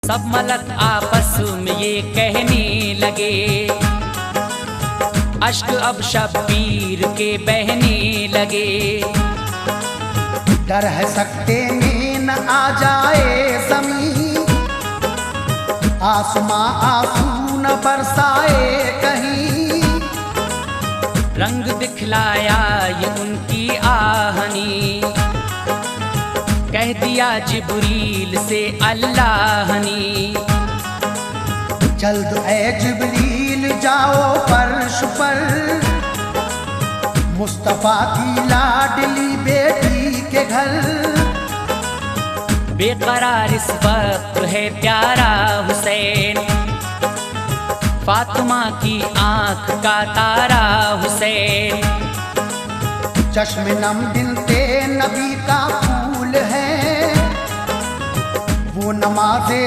सब मलक आपस में ये कहने लगे, अश्क अब शब्बीर के बहने लगे। डर है सकते में न आ जाए ज़मीं, आसमां आंसू न बरसाए कहीं। रंग दिखलाया ये उनकी आहनी, कह दिया जिब्रील से अल्लाह ने। जल्द ए जिब्रील जाओ फर्श पर, मुस्तफा की लाडली बेटी के घर। बेकरार इस वक्त है प्यारा हुसैन, फातिमा की आंख का तारा हुसैन। चश्म नम बिनते नबी का फूल है, वो नमाज़े